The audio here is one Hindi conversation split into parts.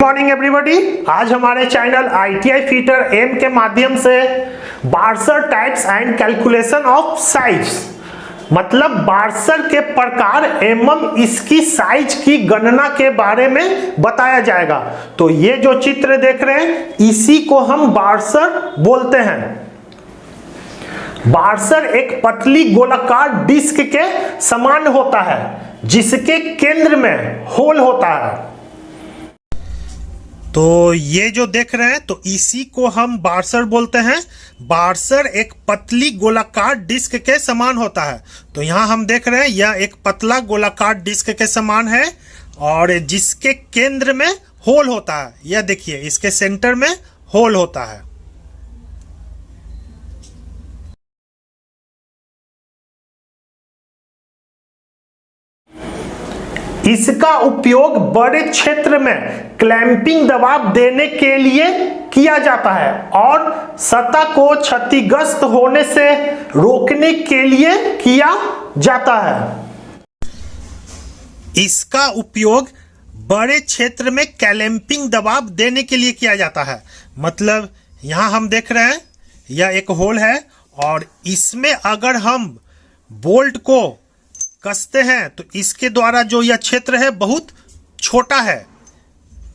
Morning everybody. आज हमारे चैनल ITI फिटर एम के माध्यम से washer types and calculation of size मतलब बार्सर के प्रकार एवं इसकी साइज की गणना के बारे में बताया जाएगा। तो ये जो चित्र देख रहे हैं इसी को हम बार्सर बोलते हैं। बार्सर एक पतली गोलाकार डिस्क के समान होता है जिसके केंद्र में होल होता है। तो ये जो देख रहे हैं तो इसी को हम बार्सर बोलते हैं। बार्सर एक पतली गोलाकार डिस्क के समान होता है। तो यहाँ हम देख रहे हैं यह एक पतला गोलाकार डिस्क के समान है और जिसके केंद्र में होल होता है। यह देखिए इसके सेंटर में होल होता है। इसका उपयोग बड़े क्षेत्र में क्लैंपिंग दबाव देने के लिए किया जाता है और सतह को क्षतिग्रस्त होने से रोकने के लिए किया जाता है। इसका उपयोग बड़े क्षेत्र में क्लैंपिंग दबाव देने के लिए किया जाता है। मतलब यहां हम देख रहे हैं यह एक होल है और इसमें अगर हम बोल्ट को कसते हैं तो इसके द्वारा जो यह क्षेत्र है बहुत छोटा है।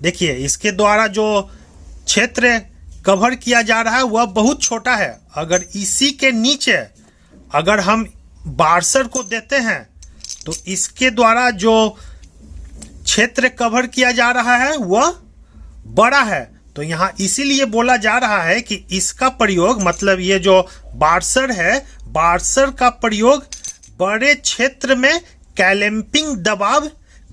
देखिए इसके द्वारा जो क्षेत्र कवर किया जा रहा है वह बहुत छोटा है। अगर इसी के नीचे अगर हम बार्सर को देते हैं तो इसके द्वारा जो क्षेत्र कवर किया जा रहा है वह बड़ा है। तो यहाँ इसीलिए बोला जा रहा है कि इसका प्रयोग मतलब ये जो बार्सर है बार्सर का प्रयोग बड़े क्षेत्र में क्लैंपिंग दबाव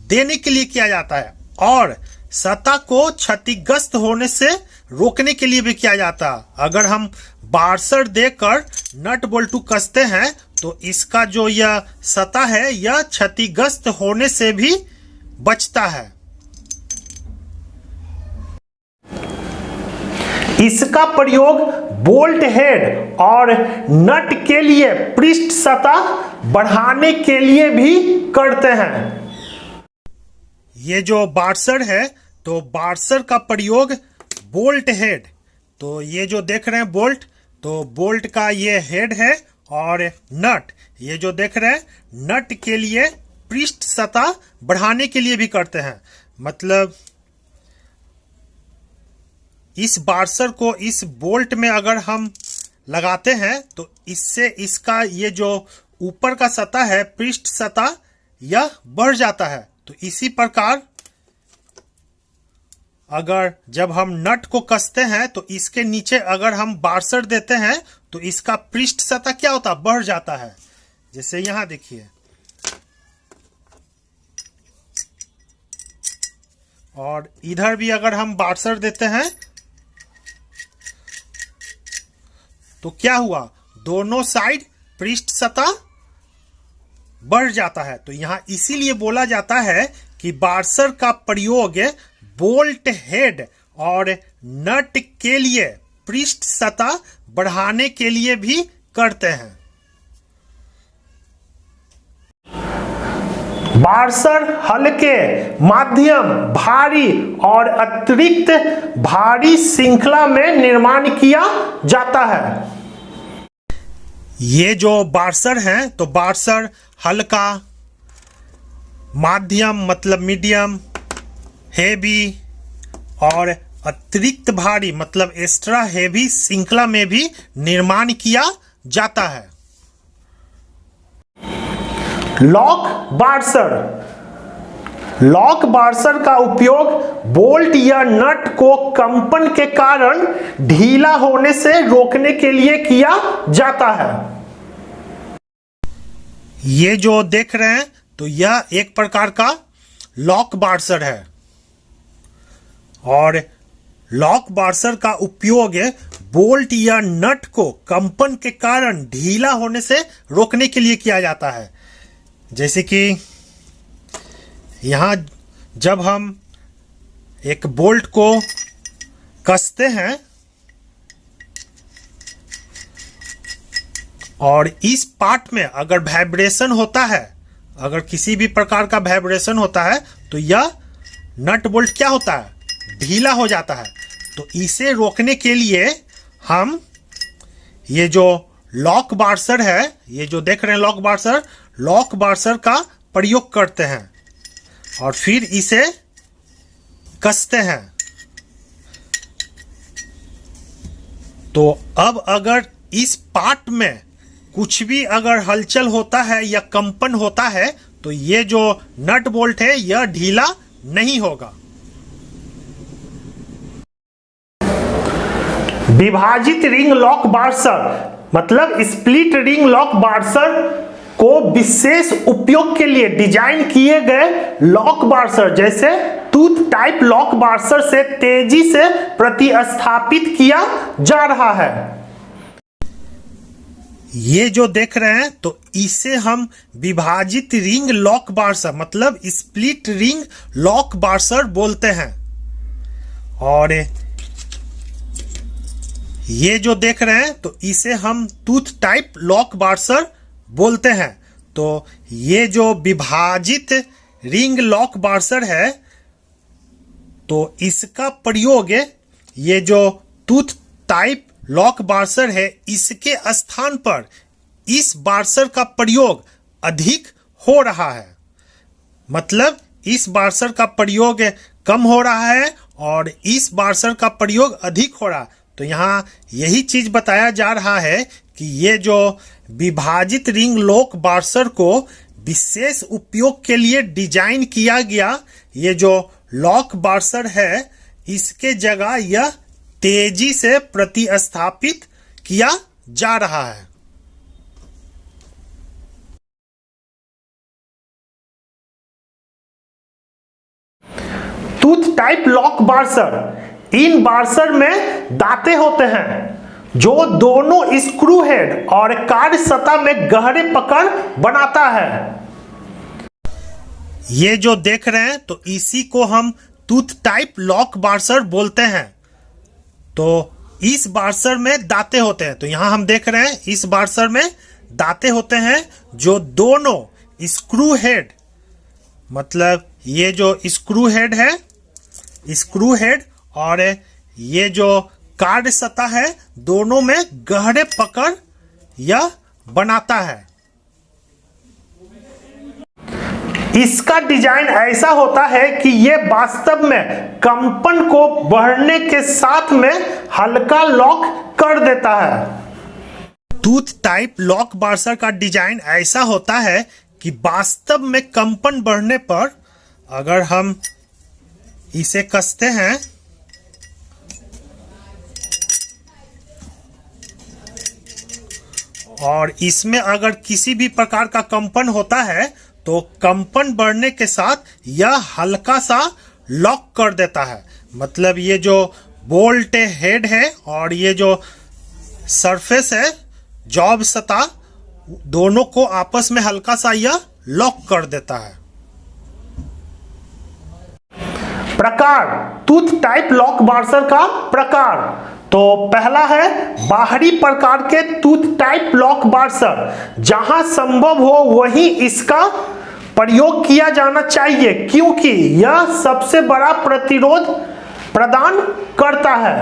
देने के लिए किया जाता है और सतह को क्षतिग्रस्त होने से रोकने के लिए भी किया जाता है। अगर हम बार्सर देकर नट बोल्टू कसते हैं तो इसका जो यह सतह है यह क्षतिग्रस्त होने से भी बचता है। इसका प्रयोग बोल्ट हेड और नट के लिए पृष्ठ सतह बढ़ाने के लिए भी करते हैं। ये जो बार्सर है तो बार्सर का प्रयोग बोल्ट हेड, तो ये जो देख रहे हैं बोल्ट, तो बोल्ट का ये हेड है और नट ये जो देख रहे हैं नट के लिए पृष्ठ सतह बढ़ाने के लिए भी करते हैं। मतलब इस बार्सर को इस बोल्ट में अगर हम लगाते हैं तो इससे इसका ये जो ऊपर का सतह है पृष्ठ सतह यह बढ़ जाता है। तो इसी प्रकार अगर जब हम नट को कसते हैं तो इसके नीचे अगर हम बार्सर देते हैं तो इसका पृष्ठ सतह क्या होता है बढ़ जाता है। जैसे यहां देखिए और इधर भी अगर हम बार्सर देते हैं तो क्या हुआ दोनों साइड पृष्ठ सतह बढ़ जाता है। तो यहां इसीलिए बोला जाता है कि बार्सर का प्रयोग बोल्ट हेड और नट के लिए पृष्ठ सतह बढ़ाने के लिए भी करते हैं। बार्सर हल्के, माध्यम, भारी और अतिरिक्त भारी श्रृंखला में निर्माण किया जाता है। ये जो बार्सर हैं तो बार्सर हल्का, माध्यम मतलब मीडियम, हेवी और अतिरिक्त भारी मतलब एक्स्ट्रा हेवी श्रृंखला में भी निर्माण किया जाता है। लॉक बार्सर, लॉक बार्सर का उपयोग बोल्ट या नट को कंपन के कारण ढीला होने से रोकने के लिए किया जाता है। ये जो देख रहे हैं तो यह एक प्रकार का लॉक बार्सर है और लॉक बार्सर का उपयोग बोल्ट या नट को कंपन के कारण ढीला होने से रोकने के लिए किया जाता है। जैसे कि यहाँ जब हम एक बोल्ट को कसते हैं और इस पार्ट में अगर वाइब्रेशन होता है, अगर किसी भी प्रकार का वाइब्रेशन होता है तो यह नट बोल्ट क्या होता है ढीला हो जाता है। तो इसे रोकने के लिए हम ये जो लॉक बार्सर है, ये जो देख रहे हैं लॉक बार्सर का प्रयोग करते हैं और फिर इसे कसते हैं। तो अब अगर इस पार्ट में कुछ भी अगर हलचल होता है या कंपन होता है तो ये जो नट बोल्ट है यह ढीला नहीं होगा। विभाजित रिंग लॉक बार्सर मतलब स्प्लिट रिंग लॉक बार्सर को विशेष उपयोग के लिए डिजाइन किए गए लॉक बार्सर जैसे टूथ टाइप लॉक बार्सर से तेजी से प्रतिस्थापित किया जा रहा है। ये जो देख रहे हैं तो इसे हम विभाजित रिंग लॉक बार्सर मतलब स्प्लिट रिंग लॉक बार्सर बोलते हैं। और ये जो देख रहे हैं तो इसे हम टूथ टाइप लॉक बार्सर बोलते हैं। तो ये जो विभाजित रिंग लॉक बार्सर है तो इसका प्रयोग ये जो टूथ टाइप लॉक बार्सर है इसके स्थान पर इस बार्सर का प्रयोग अधिक हो रहा है। मतलब इस बार्सर का प्रयोग कम हो रहा है और इस बार्सर का प्रयोग अधिक हो रहा है। तो यहाँ यही चीज बताया जा रहा है कि ये जो विभाजित रिंग लॉक बार्सर को विशेष उपयोग के लिए डिजाइन किया गया ये जो लॉक बार्सर है इसके जगह यह तेजी से प्रतिस्थापित किया जा रहा है। टूथ टाइप लॉक बार्सर इन बार्सर में दांते होते हैं जो दोनों स्क्रू हेड और कार्य सतह में गहरे पकड़ बनाता है। ये जो देख रहे हैं तो इसी को हम टूथ टाइप लॉक बार्सर बोलते हैं। तो इस बार्सर में दांते होते हैं। तो यहां हम देख रहे हैं इस बार्सर में दांते होते हैं जो दोनों स्क्रू हेड मतलब ये जो स्क्रू हेड है स्क्रू हेड और ये जो कार्य सतह है दोनों में गहरे पकड़ यह बनाता है। इसका डिजाइन ऐसा होता है कि यह वास्तव में कंपन को बढ़ने के साथ में हल्का लॉक कर देता है। टूथ टाइप लॉक बार्सर का डिजाइन ऐसा होता है कि वास्तव में कंपन बढ़ने पर अगर हम इसे कसते हैं और इसमें अगर किसी भी प्रकार का कंपन होता है तो कंपन बढ़ने के साथ यह हल्का सा लॉक कर देता है। मतलब ये जो बोल्ट हेड है और ये जो सरफेस है जॉब सतह दोनों को आपस में हल्का सा यह लॉक कर देता है। प्रकार टूथ टाइप लॉक बार्सर का प्रकार तो पहला है बाहरी प्रकार के टूथ टाइप लॉक बार्सर जहां संभव हो वहीं इसका प्रयोग किया जाना चाहिए क्योंकि यह सबसे बड़ा प्रतिरोध प्रदान करता है।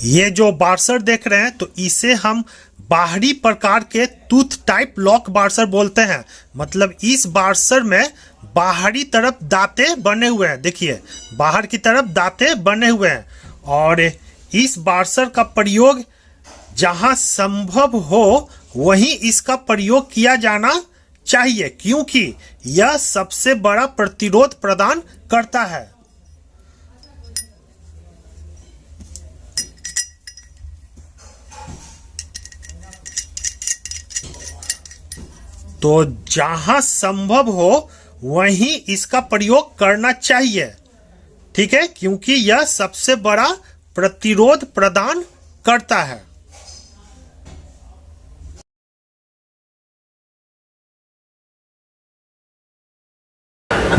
ये जो बार्सर देख रहे हैं तो इसे हम बाहरी प्रकार के टूथ टाइप लॉक बार्सर बोलते हैं। मतलब इस बार्सर में बाहरी तरफ दांते बने हुए हैं। देखिए बाहर की तरफ दांते बने हुए हैं और इस बार्सर का प्रयोग जहां संभव हो वहीं इसका प्रयोग किया जाना चाहिए क्योंकि यह सबसे बड़ा प्रतिरोध प्रदान करता है। तो जहां संभव हो वहीं इसका प्रयोग करना चाहिए, ठीक है, क्योंकि यह सबसे बड़ा प्रतिरोध प्रदान करता है।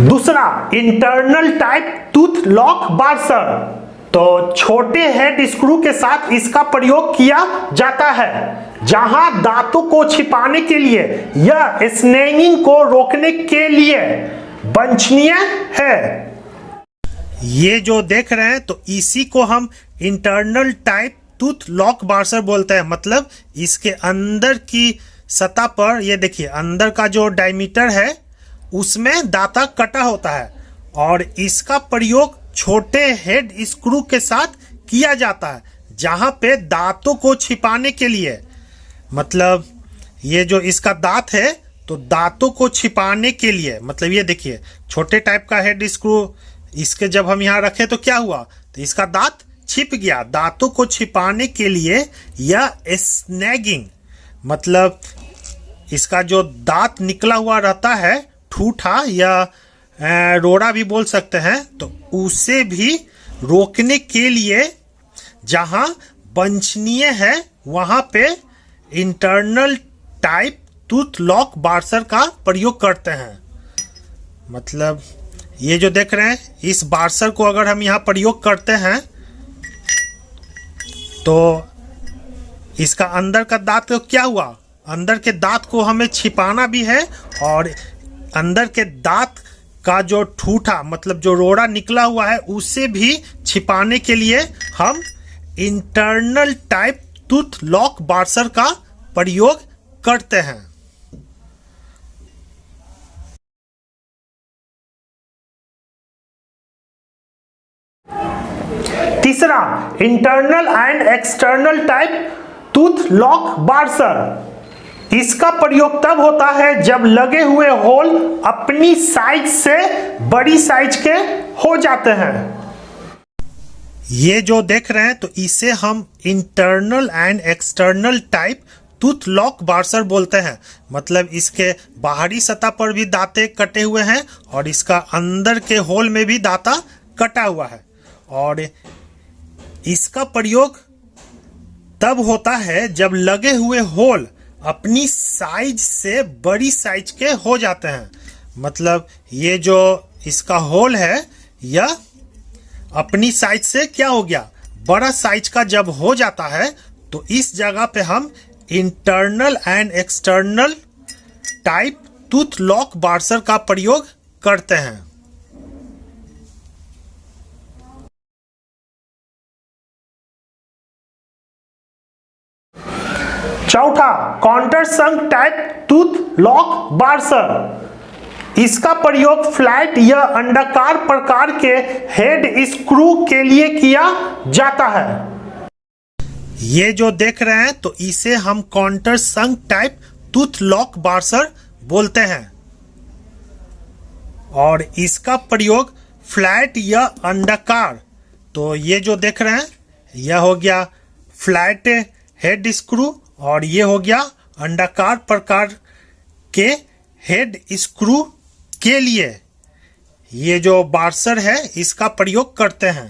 दूसरा इंटरनल टाइप टूथ लॉक बार्सर तो छोटे हेड स्क्रू के साथ इसका प्रयोग किया जाता है जहां दांतों को छिपाने के लिए यह स्नैगिंग को रोकने के लिए वांछनीय है। ये जो देख रहे हैं तो इसी को हम internal type tooth lock washer बोलते हैं। मतलब इसके अंदर की सतह पर ये देखिए अंदर का जो डायमीटर है उसमें दांता कटा होता है और इसका प्रयोग छोटे हेड स्क्रू के साथ किया जाता है जहां पे दांतों को छिपाने के लिए, मतलब ये जो इसका दांत है तो दांतों को छिपाने के लिए, मतलब ये देखिए छोटे टाइप का हेड स्क्रू इसके जब हम यहाँ रखे तो क्या हुआ, तो इसका दांत छिप गया। दांतों को छिपाने के लिए या स्नैगिंग, मतलब इसका जो दांत निकला हुआ रहता है ठूठा या रोड़ा भी बोल सकते हैं, तो उसे भी रोकने के लिए जहां वांछनीय है वहां पे internal type tooth lock washer का प्रयोग करते हैं। मतलब ये जो देख रहे हैं इस बार्सर को अगर हम यहाँ प्रयोग करते हैं तो इसका अंदर का दांत तो क्या हुआ, अंदर के दांत को हमें छिपाना भी है और अंदर के दांत का जो ठूठा मतलब जो रोड़ा निकला हुआ है उसे भी छिपाने के लिए हम internal type tooth lock washer का प्रयोग करते हैं। तीसरा, internal and external type tooth lock washer. इसका प्रयोग तब होता है जब लगे हुए होल अपनी साइज से बड़ी साइज के हो जाते हैं। ये जो देख रहे हैं तो इसे हम internal and external type tooth lock washer बोलते हैं। मतलब इसके बाहरी सतह पर भी दांते कटे हुए हैं और इसका अंदर के होल में भी दांता कटा हुआ है और इसका प्रयोग तब होता है जब लगे हुए होल अपनी साइज से बड़ी साइज के हो जाते हैं। मतलब ये जो इसका होल है यह अपनी साइज से क्या हो गया, बड़ा साइज का जब हो जाता है तो इस जगह पे हम internal and external type tooth lock washer का प्रयोग करते हैं। चौथा, countersunk type tooth lock washer. इसका प्रयोग फ्लैट या अंडाकार प्रकार के हेड स्क्रू के लिए किया जाता है। ये जो देख रहे हैं तो इसे हम काउंटर संक टाइप टूथ लॉक बार्सर बोलते हैं और इसका प्रयोग फ्लैट या अंडाकार, तो ये जो देख रहे हैं यह हो गया फ्लैट हेड स्क्रू और ये हो गया अंडाकार प्रकार के हेड स्क्रू के लिए ये जो बार्सर है इसका प्रयोग करते हैं।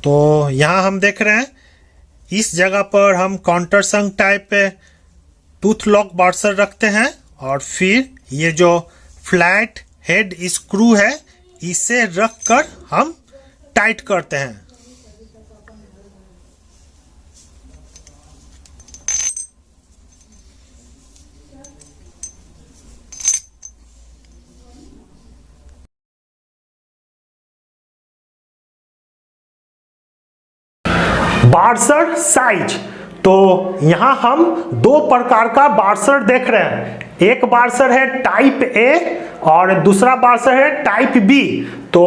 तो यहाँ हम देख रहे हैं इस जगह पर हम काउंटर संक टाइप टूथ लॉक बार्सर रखते हैं और फिर ये जो फ्लैट हेड स्क्रू है इसे रखकर हम टाइट करते हैं। बार्सर साइज, तो यहां हम दो प्रकार का बार्सर देख रहे हैं। एक बार्सर है टाइप ए और दूसरा बार्सर है टाइप बी। तो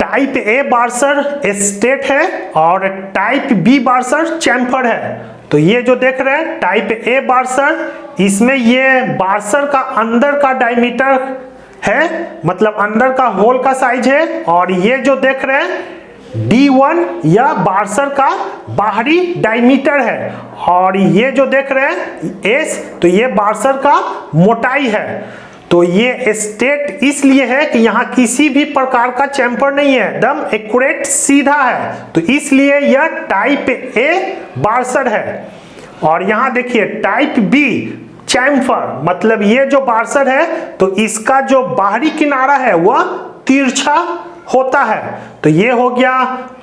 टाइप ए बार्सर स्ट्रेट है और टाइप बी बार्सर चैम्फर है। तो ये जो देख रहे हैं टाइप ए बार्सर, इसमें ये बार्सर का अंदर का डायमीटर है, मतलब अंदर का होल का साइज है और ये जो देख रहे हैं D1 या बार्सर का बाहरी डायमीटर है और ये जो देख रहे हैं S, तो ये बार्सर का मोटाई है। तो ये स्ट्रेट इसलिए है कि यहाँ किसी भी प्रकार का चैम्फर नहीं है, एकदम एक्यूरेट सीधा है, तो इसलिए यह टाइप ए बार्सर है। और यहाँ देखिए टाइप बी चैम्फर, मतलब ये जो बार्सर है तो इसका जो बाहरी किनारा है वह तिरछा होता है। तो ये हो गया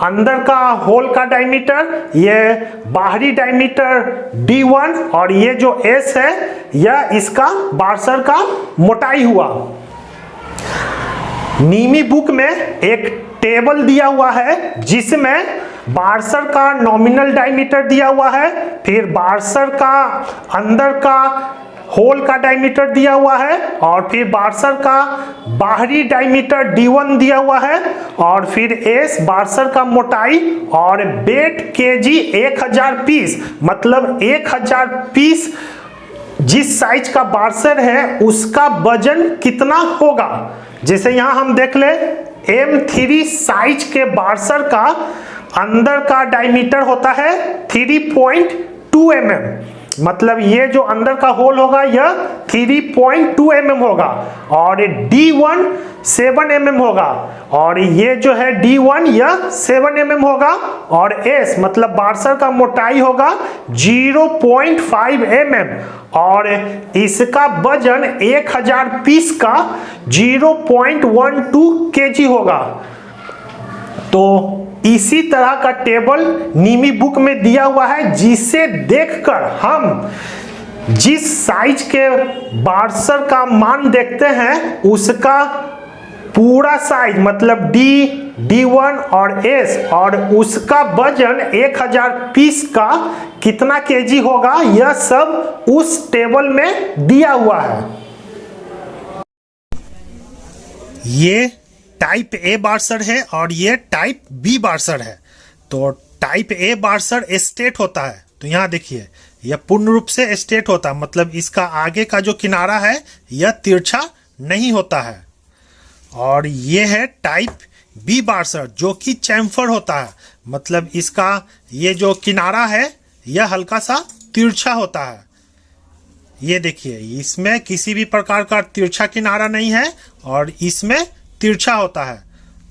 अंदर का होल का डायमीटर, ये बाहरी डायमीटर D1 और ये जो S है यह इसका बार्सर का मोटाई हुआ। नीमी बुक में एक टेबल दिया हुआ है जिसमें बार्सर का नॉमिनल डायमीटर दिया हुआ है, फिर बार्सर का अंदर का होल का डायमीटर दिया हुआ है और फिर बार्सर का बाहरी डायमीटर D1 दिया हुआ है और फिर S बार्सर का मोटाई और वेट केजी 1000 पीस, मतलब 1000 पीस जिस साइज का बार्सर है उसका वजन कितना होगा। जैसे यहां हम देख ले M3 साइज के बार्सर का अंदर का डायमीटर होता है 3.2 mm, मतलब ये जो अंदर का होल होगा यह 3.2 mm होगा और D1 7 mm होगा और ये जो है D1 यह 7 mm होगा और S मतलब बार्सर का मोटाई होगा 0.5 mm और इसका वजन 1000 पीस का 0.12 kg होगा। तो इसी तरह का टेबल नीमी बुक में दिया हुआ है जिसे देखकर हम जिस साइज के बार्सर का मान देखते हैं उसका पूरा साइज मतलब D1 और S और उसका वजन 1000 पीस का कितना केजी होगा यह सब उस टेबल में दिया हुआ है। ये टाइप ए बार्सर है और ये टाइप बी बार्सर है। तो टाइप ए बार्सर स्ट्रेट होता है, तो यहाँ देखिए यह पूर्ण रूप से स्ट्रेट होता है, मतलब इसका आगे का जो किनारा है यह तिरछा नहीं होता है। और ये है टाइप बी बार्सर जो कि चैम्फर होता है, मतलब इसका ये जो किनारा है यह हल्का सा तिरछा होता है। ये देखिए इसमें किसी भी प्रकार का तिरछा किनारा नहीं है और इसमें तिरछा होता है,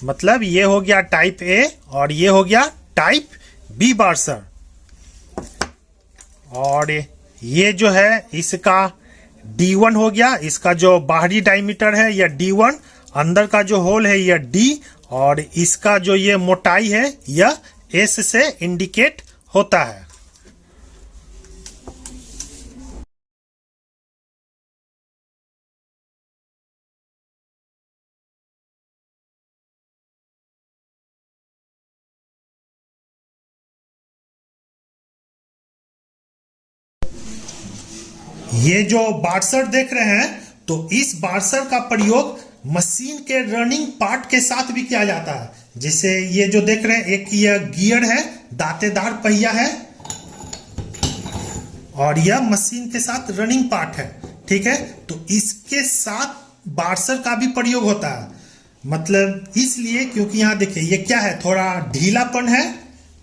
मतलब ये हो गया टाइप ए और ये हो गया टाइप बी बार्सर। और ये जो है इसका D1 हो गया, इसका जो बाहरी डायमीटर है यह D1, अंदर का जो होल है यह D और इसका जो ये मोटाई है यह S से इंडिकेट होता है। ये जो बार्सर देख रहे हैं तो इस बार्सर का प्रयोग मशीन के रनिंग पार्ट के साथ भी किया जाता है। जैसे ये जो देख रहे हैं एक यह गियर है, दांतेदार पहिया है और यह मशीन के साथ रनिंग पार्ट है, ठीक है। तो इसके साथ बार्सर का भी प्रयोग होता है, मतलब इसलिए क्योंकि यहाँ देखिए ये क्या है, थोड़ा ढीलापन है,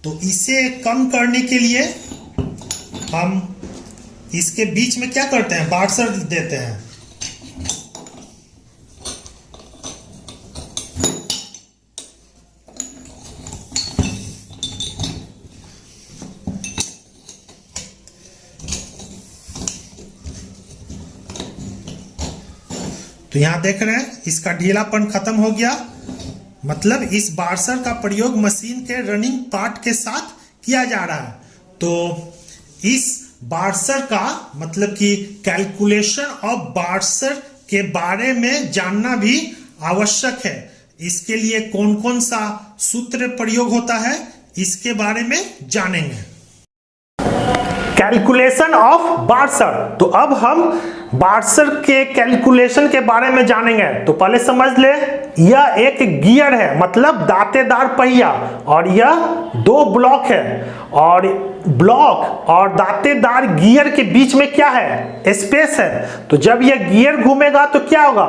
तो इसे कम करने के लिए हम इसके बीच में क्या करते हैं, बार्सर देते हैं। तो यहां देख रहे हैं इसका ढीलापन खत्म हो गया, मतलब इस बार्सर का प्रयोग मशीन के रनिंग पार्ट के साथ किया जा रहा है। तो इस बार्सर का मतलब कि कैलकुलेशन ऑफ बार्सर के बारे में जानना भी आवश्यक है। इसके लिए कौन कौन सा सूत्र प्रयोग होता है इसके बारे में जानेंगे। कैलकुलेशन ऑफ बार्सर, तो अब हम बार्सर के कैलकुलेशन के बारे में जानेंगे। तो पहले समझ ले यह एक गियर है, मतलब दांतेदार पहिया, और यह दो ब्लॉक है और ब्लॉक और दांतेदार गियर के बीच में क्या है, स्पेस है। तो जब यह गियर घूमेगा तो क्या होगा,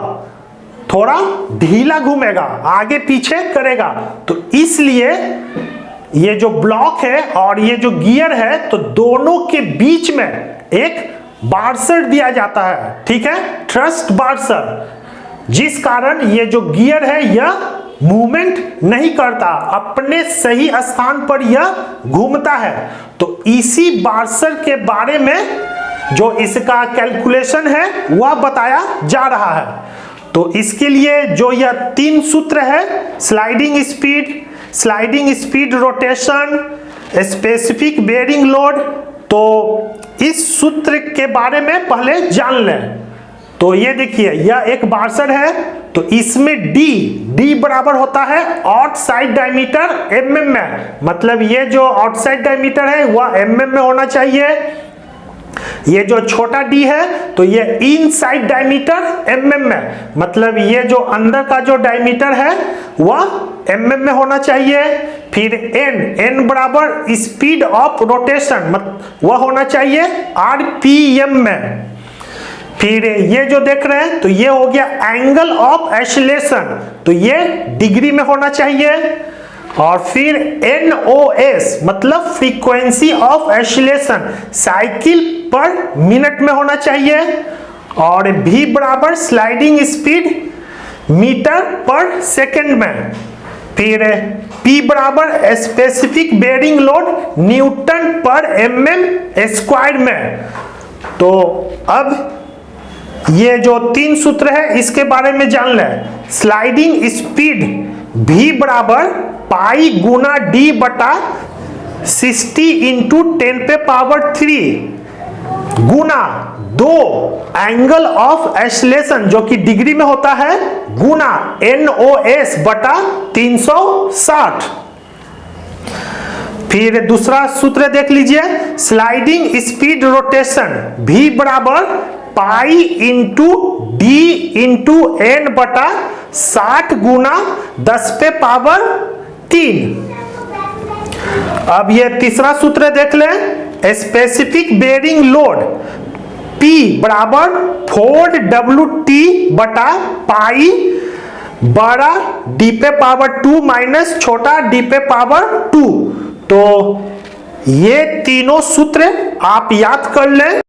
थोड़ा ढीला घूमेगा, आगे पीछे करेगा। तो इसलिए ये जो ब्लॉक है और ये जो गियर है तो दोनों के बीच में एक बार्सर दिया जाता है, ठीक है, थ्रस्ट बार्सर, जिस कारण ये जो गियर है यह मूवमेंट नहीं करता, अपने सही स्थान पर यह घूमता है। तो इसी बार्सर के बारे में जो इसका कैलकुलेशन है वह बताया जा रहा है। तो इसके लिए जो यह 3 सूत्र है, sliding speed rotation, specific bearing load, तो इस सूत्र के बारे में पहले जान लें। तो ये देखिए, यह एक बार्सर है, तो इसमें डी बराबर होता है आउटसाइड डायमीटर mm में, मतलब ये जो आउटसाइड डायमीटर है वह mm में होना चाहिए। ये जो छोटा d है तो ये इनसाइड डायमीटर mm में, मतलब ये जो अंदर का जो डायमीटर है वह mm में होना चाहिए। फिर n बराबर स्पीड ऑफ रोटेशन, वह होना चाहिए rpm में। फिर ये जो देख रहे हैं तो ये हो गया एंगल ऑफ ऑसिलेशन, तो ये डिग्री में होना चाहिए। और फिर NOS मतलब फ्रीक्वेंसी ऑफ ऑसिलेशन, साइकिल पर मिनट में होना चाहिए। और V बराबर स्लाइडिंग स्पीड मीटर पर सेकंड में। फिर P बराबर स्पेसिफिक बेयरिंग लोड न्यूटन पर mm स्क्वायर में। तो अब ये जो 3 सूत्र है इसके बारे में जान लें। स्लाइडिंग स्पीड V बराबर पाई गुना D बटा 60 into 10⁻³ Guna 2 angle of oscillation जो कि डिग्री में होता है गुना NOS बटा 360। फिर दूसरा सूत्र देख लीजिए, स्लाइडिंग स्पीड रोटेशन V बराबर pi into D into N बटा 60 गुना 10⁻³ अब ये तीसरा सूत्र देख लें, स्पेसिफिक बेयरिंग लोड P बराबर 4WT बटा पाई बड़ा D⁻² माइनस छोटा D⁻²। तो ये तीनों सूत्र आप याद कर लें।